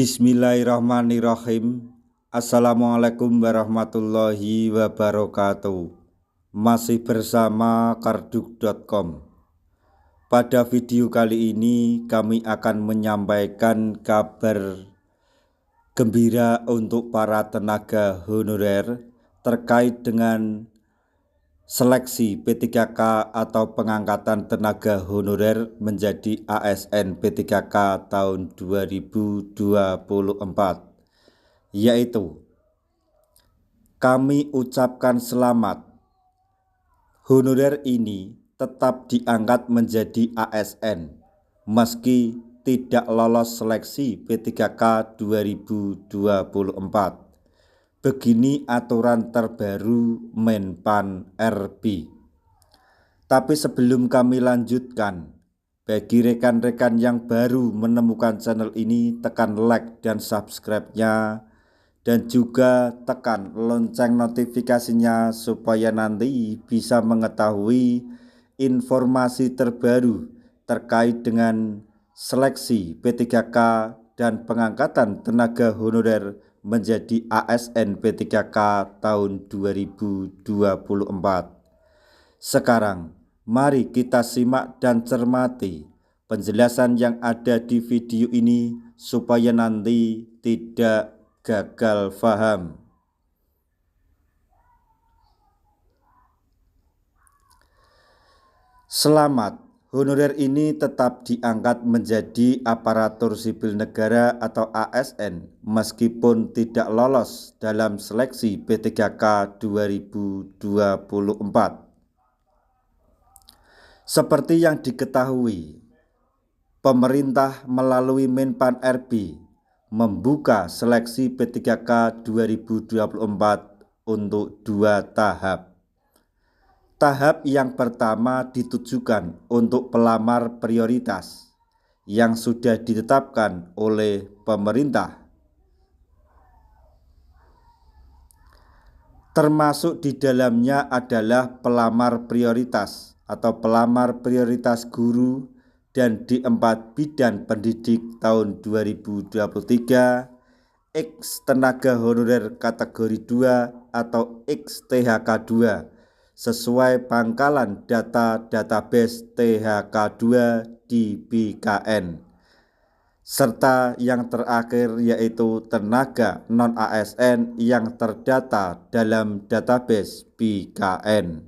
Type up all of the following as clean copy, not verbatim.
Bismillahirrahmanirrahim. Assalamualaikum warahmatullahi wabarakatuh. Masih bersama karduk.com. Pada video kali ini kami akan menyampaikan kabar gembira untuk para tenaga honorer terkait dengan seleksi P3K atau pengangkatan tenaga honorer menjadi ASN P3K tahun 2024, yaitu kami ucapkan selamat, honorer ini tetap diangkat menjadi ASN meski tidak lolos seleksi P3K 2024. Begini aturan terbaru Menpan RB. Tapi sebelum kami lanjutkan, bagi rekan-rekan yang baru menemukan channel ini, tekan like dan subscribe-nya, dan juga tekan lonceng notifikasinya supaya nanti bisa mengetahui informasi terbaru terkait dengan seleksi P3K dan pengangkatan tenaga honorer menjadi ASN P3K tahun 2024. Sekarang, mari kita simak dan cermati penjelasan yang ada di video ini supaya nanti tidak gagal paham. Selamat, honorer ini tetap diangkat menjadi aparatur sipil negara atau ASN meskipun tidak lolos dalam seleksi P3K 2024. Seperti yang diketahui, pemerintah melalui Menpan RB membuka seleksi P3K 2024 untuk 2 tahap. Tahap yang pertama ditujukan untuk pelamar prioritas yang sudah ditetapkan oleh pemerintah, termasuk di dalamnya adalah pelamar prioritas atau pelamar prioritas guru dan D4 bidan pendidik tahun 2023, X tenaga honorer kategori 2 atau XTHK 2 sesuai pangkalan data database THK2 di BKN, serta yang terakhir yaitu tenaga non-ASN yang terdata dalam database BKN.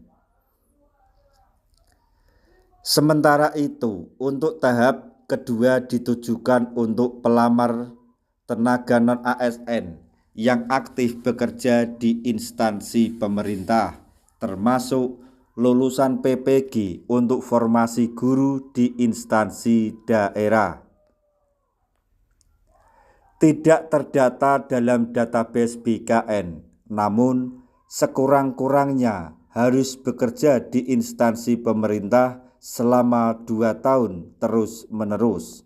Sementara itu, untuk tahap kedua ditujukan untuk pelamar tenaga non-ASN yang aktif bekerja di instansi pemerintah, termasuk lulusan PPG untuk formasi guru di instansi daerah. Tidak terdata dalam database BKN, namun sekurang-kurangnya harus bekerja di instansi pemerintah selama 2 tahun terus-menerus.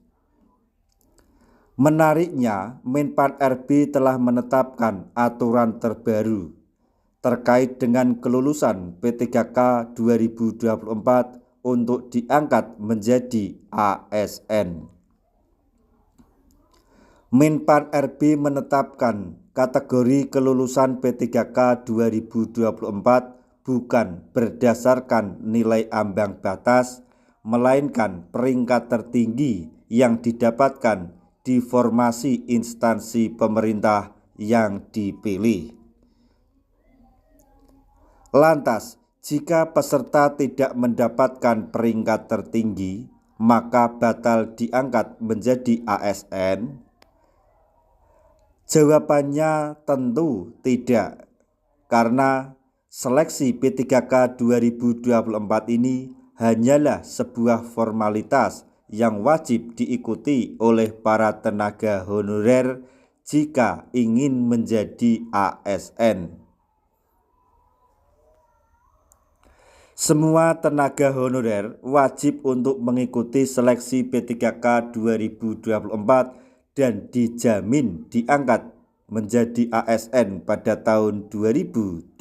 Menariknya, Menpan RB telah menetapkan aturan terbaru terkait dengan kelulusan P3K 2024 untuk diangkat menjadi ASN. Menpan RB menetapkan kategori kelulusan P3K 2024 bukan berdasarkan nilai ambang batas, melainkan peringkat tertinggi yang didapatkan di formasi instansi pemerintah yang dipilih. Lantas, jika peserta tidak mendapatkan peringkat tertinggi, maka batal diangkat menjadi ASN? Jawabannya tentu tidak, karena seleksi P3K 2024 ini hanyalah sebuah formalitas yang wajib diikuti oleh para tenaga honorer jika ingin menjadi ASN. Semua tenaga honorer wajib untuk mengikuti seleksi P3K 2024 dan dijamin diangkat menjadi ASN pada tahun 2024.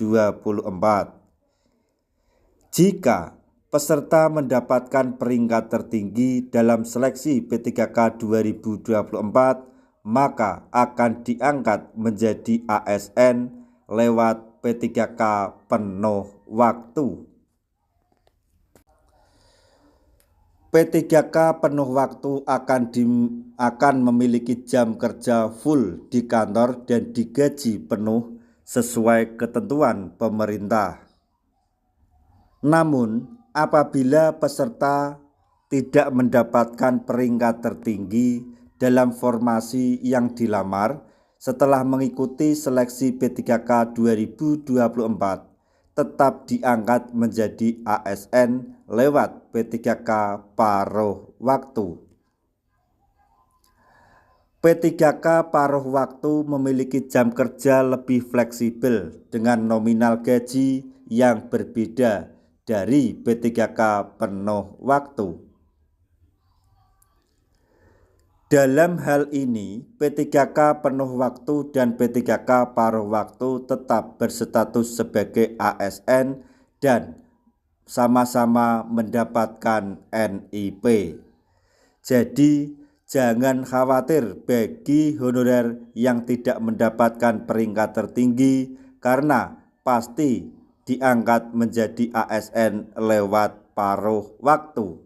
Jika peserta mendapatkan peringkat tertinggi dalam seleksi P3K 2024, maka akan diangkat menjadi ASN lewat P3K penuh waktu. P3K penuh waktu akan memiliki jam kerja full di kantor dan digaji penuh sesuai ketentuan pemerintah. Namun, apabila peserta tidak mendapatkan peringkat tertinggi dalam formasi yang dilamar setelah mengikuti seleksi P3K 2024, tetap diangkat menjadi ASN lewat P3K paruh waktu. P3K paruh waktu memiliki jam kerja lebih fleksibel dengan nominal gaji yang berbeda dari P3K penuh waktu. Dalam hal ini, P3K penuh waktu dan P3K paruh waktu tetap berstatus sebagai ASN dan sama-sama mendapatkan NIP. Jadi, jangan khawatir bagi honorer yang tidak mendapatkan peringkat tertinggi karena pasti diangkat menjadi ASN lewat paruh waktu.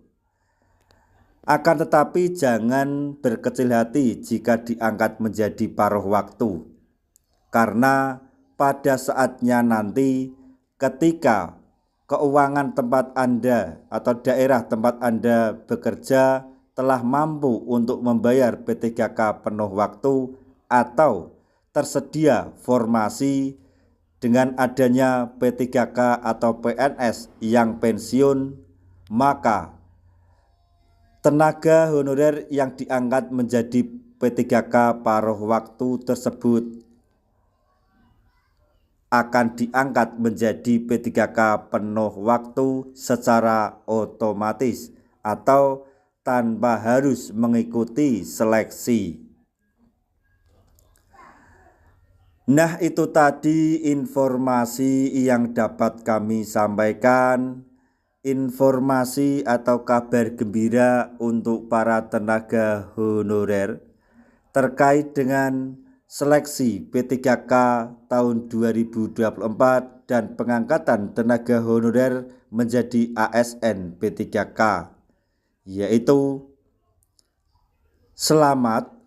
Akan tetapi jangan berkecil hati jika diangkat menjadi paruh waktu, karena pada saatnya nanti ketika keuangan tempat Anda atau daerah tempat Anda bekerja telah mampu untuk membayar P3K penuh waktu atau tersedia formasi dengan adanya P3K atau PNS yang pensiun, maka tenaga honorer yang diangkat menjadi P3K paruh waktu tersebut akan diangkat menjadi P3K penuh waktu secara otomatis atau tanpa harus mengikuti seleksi. Nah, itu tadi informasi yang dapat kami sampaikan. Informasi atau kabar gembira untuk para tenaga honorer terkait dengan seleksi P3K tahun 2024 dan pengangkatan tenaga honorer menjadi ASN P3K, yaitu selamat,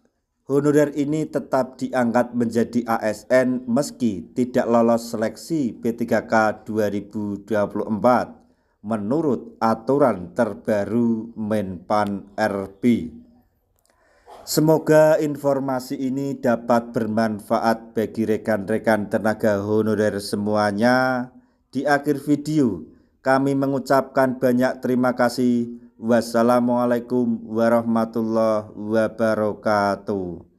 honorer ini tetap diangkat menjadi ASN meski tidak lolos seleksi P3K 2024 menurut aturan terbaru Menpan RB. Semoga informasi ini dapat bermanfaat bagi rekan-rekan tenaga honorer semuanya. Di akhir video, kami mengucapkan banyak terima kasih. Wassalamualaikum warahmatullahi wabarakatuh.